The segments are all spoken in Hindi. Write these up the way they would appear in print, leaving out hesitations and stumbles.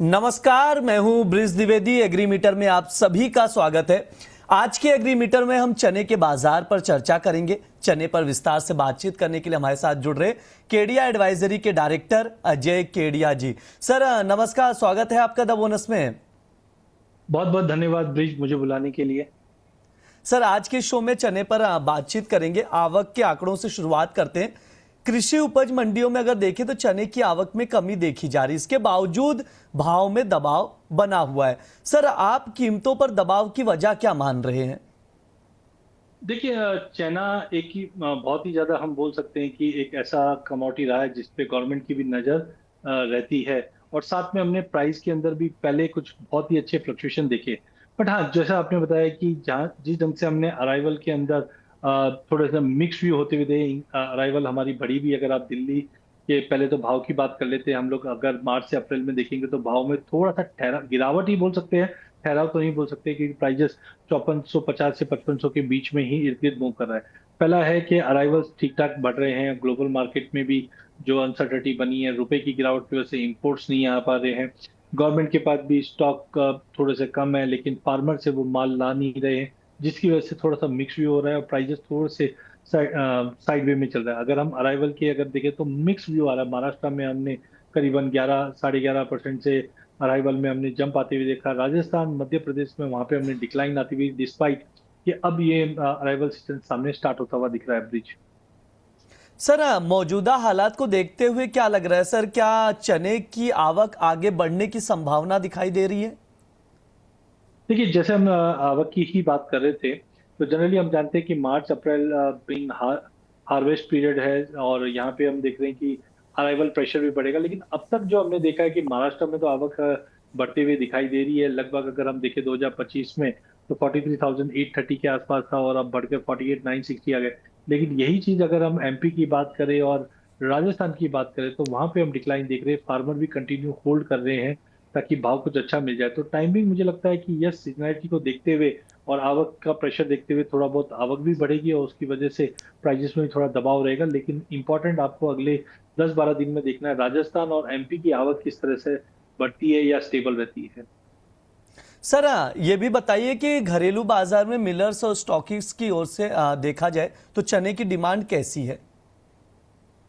नमस्कार, मैं हूं ब्रिज द्विवेदी। एग्रीमीटर में आप सभी का स्वागत है। आज के एग्रीमीटर में हम चने के बाजार पर चर्चा करेंगे। चने पर विस्तार से बातचीत करने के लिए हमारे साथ जुड़ रहे केडिया एडवाइजरी के डायरेक्टर अजय केडिया जी। सर नमस्कार, स्वागत है आपका द बोनस में। बहुत बहुत धन्यवाद ब्रिज, मुझे बुलाने के लिए। सर आज के शो में चने पर बातचीत करेंगे। आवक के आंकड़ों से शुरुआत करते हैं। कृषि उपज मंडियों में अगर देखें तो चने की आवक में कमी देखी जा रही है, इसके बावजूद भाव में दबाव बना हुआ है। सर आप कीमतों पर दबाव की वजह क्या मान रहे हैं? देखिए, चना एक ही बहुत ही ज्यादा हम बोल सकते हैं कि एक ऐसा कमोडिटी रहा है जिसपे गवर्नमेंट की भी नजर रहती है। और साथ में हमने प्राइस के अंदर भी पहले कुछ बहुत ही अच्छे फ्लक्चुएशन देखे। बट हाँ, जैसा आपने बताया कि जहाँ जिस ढंग से हमने अराइवल के अंदर थोड़ा सा मिक्स व्यू होते हुए देखे। अराइवल हमारी बढ़ी भी, अगर आप दिल्ली के पहले तो भाव की बात कर लेते हैं हम लोग, अगर मार्च से अप्रैल में देखेंगे तो भाव में थोड़ा सा ठहरा गिरावट ही बोल सकते हैं। ठहराव तो नहीं बोल सकते, क्योंकि प्राइजेस 5450 से 5500 के बीच में ही इर्द गिर्द मूव कर रहा है। पहला है कि अराइवल्स ठीक ठाक बढ़ रहे हैं। ग्लोबल मार्केट में भी जो अनसर्टेनिटी बनी है, रुपए की गिरावट की वजह से इंपोर्ट्स नहीं आ पा रहे हैं। गवर्नमेंट के पास भी स्टॉक थोड़े से कम है, लेकिन फार्मर से वो माल ला नहीं रहे हैं, जिसकी वजह से थोड़ा सा मिक्स व्यू हो रहा है और प्राइजेस थोड़े से साइड वे में चल रहा है। अगर हम अराइवल की अगर देखें तो मिक्स व्यू आ रहा है। महाराष्ट्र में हमने करीबन 11 साढ़े 11% से अराइवल में हमने जंप आते हुए देखा। राजस्थान, मध्य प्रदेश में वहां पे हमने डिक्लाइन आती हुई, डिस्पाइट कि अब ये अराइवल सीजन सामने स्टार्ट होता हुआ दिख रहा है ब्रिज। सर मौजूदा हालात को देखते हुए क्या लग रहा है सर, क्या चने की आवक आगे बढ़ने की संभावना दिखाई दे रही है? देखिए, जैसे हम आवक की ही बात कर रहे थे, तो जनरली हम जानते हैं कि मार्च अप्रैल बिन हार्वेस्ट पीरियड है, और यहाँ पे हम देख रहे हैं कि अराइवल प्रेशर भी बढ़ेगा। लेकिन अब तक जो हमने देखा है कि महाराष्ट्र में तो आवक बढ़ते हुए दिखाई दे रही है। लगभग अगर हम देखें 2025 में तो 43,830 के आसपास था, और अब बढ़कर 48,960 आ गए। लेकिन यही चीज अगर हम एमपी की बात करें और राजस्थान की बात करें तो वहां पे हम डिक्लाइन देख रहे हैं। फार्मर भी कंटिन्यू होल्ड कर रहे हैं ताकि भाव कुछ अच्छा मिल जाए। तो टाइमिंग मुझे लगता है कि यस, सीजनैलिटी को देखते हुए और आवक का प्रेशर देखते हुए थोड़ा बहुत आवक भी बढ़ेगी, और उसकी वजह से प्राइजेस में भी थोड़ा दबाव रहेगा। लेकिन इंपॉर्टेंट आपको अगले 10-12 दिन में देखना है राजस्थान और एमपी की आवक किस तरह से बढ़ती है या स्टेबल रहती है। सर ये भी बताइए कि घरेलू बाजार में मिलर्स और स्टॉकिस्ट की ओर से देखा जाए तो चने की डिमांड कैसी है?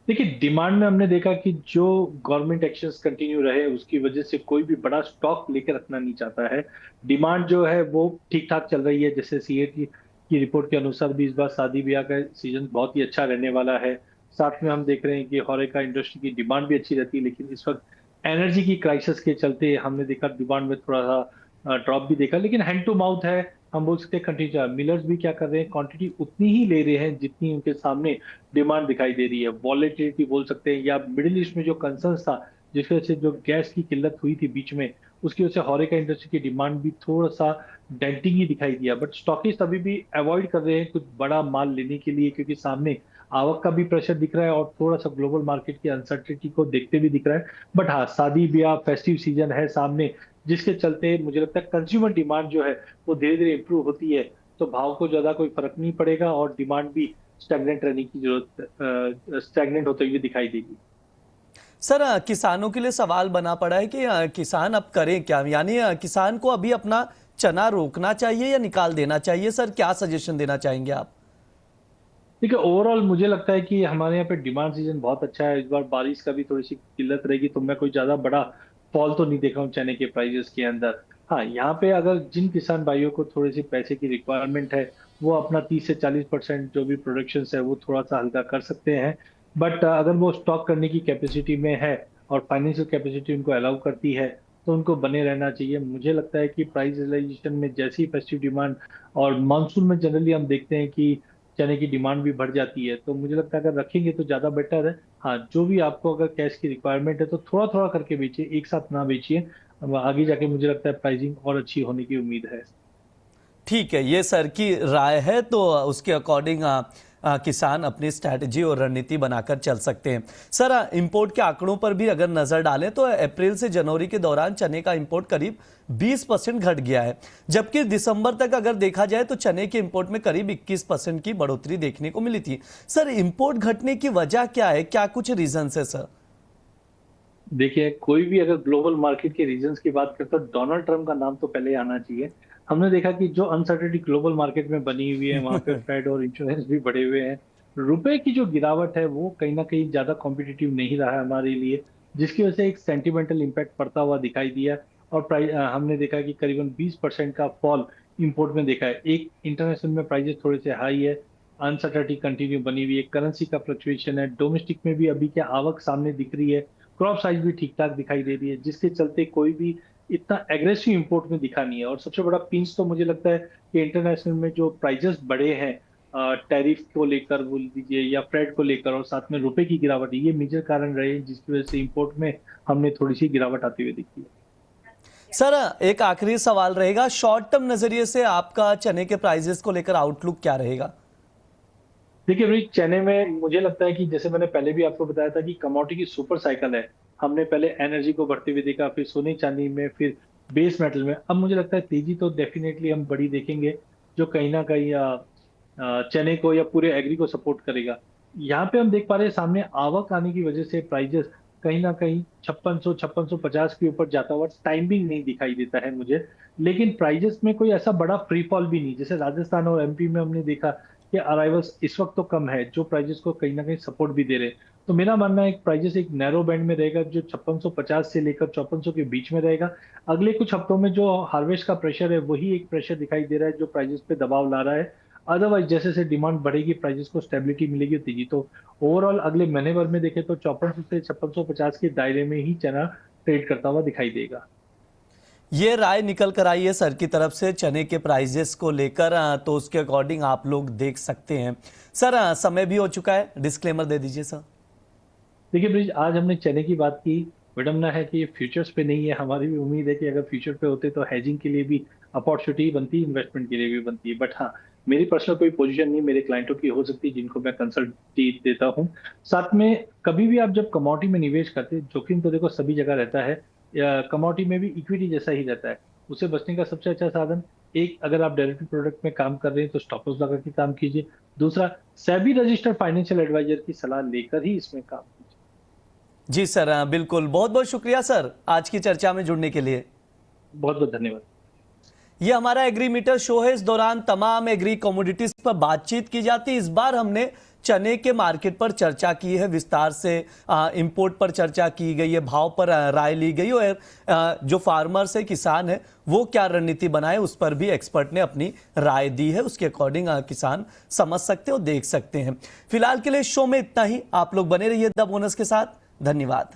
देखिए, डिमांड में हमने देखा कि जो गवर्नमेंट एक्शंस कंटिन्यू रहे उसकी वजह से कोई भी बड़ा स्टॉक लेकर रखना नहीं चाहता है। डिमांड जो है वो ठीक ठाक चल रही है। जैसे सीए की रिपोर्ट के अनुसार भी इस बार शादी ब्याह का सीजन बहुत ही अच्छा रहने वाला है। साथ में हम देख रहे हैं कि होरेका इंडस्ट्री की डिमांड भी अच्छी रहती है। लेकिन इस वक्त एनर्जी की क्राइसिस के चलते हमने देखा डिमांड में थोड़ा सा ड्रॉप भी देखा। लेकिन हैंड टू माउथ है, हम बोल सकते हैं कंटिन्यू। मिलर्स भी क्या कर रहे हैं, क्वांटिटी उतनी ही ले रहे हैं जितनी उनके सामने डिमांड दिखाई दे रही है। वॉलेटिलिटी बोल सकते हैं, या मिडिल ईस्ट में जो कंसर्न था जिसकी वजह से जो गैस की किल्लत हुई थी बीच में, उसकी वजह से होरेका इंडस्ट्री की डिमांड भी थोड़ा सा डेंटिंग ही दिखाई दिया। बट स्टॉकिस्ट अभी भी अवॉइड कर रहे हैं कुछ बड़ा माल लेने के लिए, क्योंकि सामने आवक का भी प्रेशर दिख रहा है और थोड़ा सा ग्लोबल मार्केट की अनसर्टेनिटी को देखते भी दिख रहा है। बट हाँ, शादी ब्याह फेस्टिव सीजन है सामने, जिसके चलते मुझे लगता है कंज्यूमर डिमांड जो है वो धीरे धीरे इंप्रूव होती है। तो भाव को ज्यादा कोई फर्क नहीं पड़ेगा और डिमांड भी स्टैग्नेंट रहने की जरूरत, स्टैग्नेंट होते हुए दिखाई देगी। सर किसानों के लिए सवाल बना पड़ा है कि किसान अब करें क्या, यानी किसान को अभी अपना चना रोकना चाहिए या निकाल देना चाहिए? सर क्या सजेशन देना चाहेंगे आप? देखिए, ओवरऑल मुझे लगता है कि हमारे यहाँ पे डिमांड सीजन बहुत अच्छा है। इस बार बारिश का भी थोड़ी सी किल्लत रहेगी, तो मैं कोई ज्यादा बड़ा फॉल तो नहीं देखा हूँ चने के प्राइजेस के अंदर। हाँ, यहाँ पे अगर जिन किसान भाइयों को थोड़ी सी पैसे की रिक्वायरमेंट है, वो अपना 30 से 40% जो भी प्रोडक्शन है वो थोड़ा सा हल्का कर सकते हैं। बट अगर वो स्टॉक करने की कैपेसिटी में है और फाइनेंशियल कैपेसिटी उनको अलाउ करती है, तो उनको बने रहना चाहिए। मुझे लगता है कि प्राइस रियलाइजेशन में जैसी फेस्टिव डिमांड और मानसून में जनरली हम देखते हैं कि चने की डिमांड भी बढ़ जाती है, तो मुझे लगता है अगर रखेंगे तो ज्यादा बेटर है। हाँ, जो भी आपको अगर कैश की रिक्वायरमेंट है तो थोड़ा थोड़ा करके बेचिए, एक साथ ना बेचिए। अब आगे जाके मुझे लगता है प्राइसिंग और अच्छी होने की उम्मीद है। ठीक है, ये सर की राय है, तो उसके अकॉर्डिंग किसान अपनी स्ट्रैटेजी और रणनीति बनाकर चल सकते हैं। सर इंपोर्ट के आंकड़ों पर भी अगर नजर डालें तो अप्रैल से जनवरी के दौरान चने का इंपोर्ट करीब 20% घट गया है, जबकि दिसंबर तक अगर देखा जाए तो चने के इंपोर्ट में करीब 21% की बढ़ोतरी देखने को मिली थी। सर इंपोर्ट घटने की वजह क्या है, क्या कुछ रीजन है सर? देखिए, कोई भी अगर ग्लोबल मार्केट के रीजंस की बात करता है तो डोनाल्ड ट्रम्प का नाम तो पहले आना चाहिए। हमने देखा कि जो अनसर्टेनिटी ग्लोबल मार्केट में बनी हुई है, वहाँ पे फेड और इंश्योरेंस भी बढ़े हुए हैं। रुपए की जो गिरावट है, वो कहीं न कहीं ज़्यादा कॉम्पिटिटिव नहीं रहा है हमारे लिए, जिसकी वजह से एक सेंटिमेंटल इम्पैक्ट पड़ता हुआ दिखाई दिया। और हमने देखा कि करीबन 20% का फॉल इम्पोर्ट में देखा है। एक इंटरनेशनल में प्राइसेस थोड़े से हाई है, अनसर्टेनिटी कंटिन्यू बनी हुई है, करेंसी का फ्लक्चुएशन है, डोमेस्टिक में भी अभी क्या आवक सामने दिख रही है, क्रॉप साइज भी ठीक-ठाक दिखाई दे रही है, जिसके चलते कोई भी इतना एग्रेसिव इंपोर्ट में दिखा नहीं है। और सबसे बड़ा पिंच तो मुझे लगता है कि इंटरनेशनल में जो प्राइसेस बढ़े हैं टैरिफ को लेकर बोल दीजिए या फ्रेट को लेकर, और साथ में रुपए की गिरावट, ये मेजर कारण रहे हैं जिसकी वजह से इंपोर्ट में हमने थोड़ी सी गिरावट आती हुई दिखी है। सर, एक आखिरी सवाल रहेगा, शॉर्ट टर्म नजरिए से आपका चने के प्राइजेस को लेकर आउटलुक क्या रहेगा? देखिए भाई, चने में मुझे लगता है कि जैसे मैंने पहले भी आपको बताया था कि कमोडिटी की सुपर साइकिल है। हमने पहले एनर्जी को बढ़ते हुए देखा, फिर सोने चांदी में, फिर बेस मेटल में। अब मुझे लगता है तेजी तो डेफिनेटली हम बड़ी देखेंगे, जो कहीं ना कहीं चने को या पूरे एग्री को सपोर्ट करेगा। यहाँ पे हम देख पा रहे हैं सामने आवक आने की वजह से प्राइजेस कहीं ना कहीं 5650 के ऊपर जाता हुआ टाइमिंग नहीं दिखाई देता है मुझे। लेकिन प्राइजेस में कोई ऐसा बड़ा फ्री फॉल भी नहीं, जैसे राजस्थान और एमपी में हमने देखा कि अराइवल्स इस वक्त तो कम है, जो प्राइजेस को कहीं ना कहीं सपोर्ट भी दे रहे हैं। तो मेरा मानना है प्राइजेस एक नैरो बैंड में रहेगा, जो 5650 से लेकर 5400 के बीच में रहेगा। अगले कुछ हफ्तों में जो हार्वेस्ट का प्रेशर है, वही एक प्रेशर दिखाई दे रहा है जो प्राइजेस पे दबाव ला रहा है। अदरवाइज जैसे जैसे डिमांड बढ़ेगी, प्राइजेस को स्टेबिलिटी मिलेगी, तेजी तो ओवरऑल अगले महीने भर में देखें तो 5400 से 5650 के दायरे में ही चना ट्रेड करता हुआ दिखाई देगा। ये राय निकल कर आई है सर की तरफ से चने के प्राइजेस को लेकर, तो उसके अकॉर्डिंग आप लोग देख सकते हैं। सर, समय भी हो चुका है, डिस्क्लेमर दे दीजिए सर। देखिए ब्रिज, आज हमने चने की बात की, विडम्बना है कि ये फ्यूचर्स पे नहीं है। हमारी भी उम्मीद है कि अगर फ्यूचर पे होते तो हेजिंग के लिए भी अपॉर्चुनिटी बनती, इन्वेस्टमेंट के लिए भी बनती है। बट हाँ, मेरी पर्सनल कोई पोजीशन नहीं, मेरे क्लाइंटों की हो सकती है जिनको मैं कंसल्टी देता हूँ। साथ में कभी भी आप जब कमोडिटी में निवेश करते हैं, जोखिम तो देखो सभी जगह रहता है, कमोडिटी में भी इक्विटी जैसा ही रहता है। उसे बचने का सबसे अच्छा साधन, एक, अगर आप डेरिवेटिव प्रोडक्ट में काम कर रहे हैं तो स्टॉप लॉस लगा के काम कीजिए। दूसरा, सेबी रजिस्टर्ड फाइनेंशियल एडवाइजर की सलाह लेकर ही इसमें काम कीजिए। जी सर, बिल्कुल, बहुत बहुत शुक्रिया सर आज की चर्चा में जुड़ने के लिए। बहुत बहुत धन्यवाद। ये हमारा एग्री मीटर शो है। इस दौरान तमाम एग्री कमोडिटीज पर बातचीत की जाती है। इस बार हमने चने के मार्केट पर चर्चा की है विस्तार से, इंपोर्ट पर चर्चा की गई है, भाव पर राय ली गई, और जो फार्मर्स है, किसान है, वो क्या रणनीति बनाए उस पर भी एक्सपर्ट ने अपनी राय दी है। उसके अकॉर्डिंग किसान समझ सकते हैं और देख सकते हैं। फिलहाल के लिए शो में इतना ही। आप लोग बने रहिए द बोनस के साथ। धन्यवाद।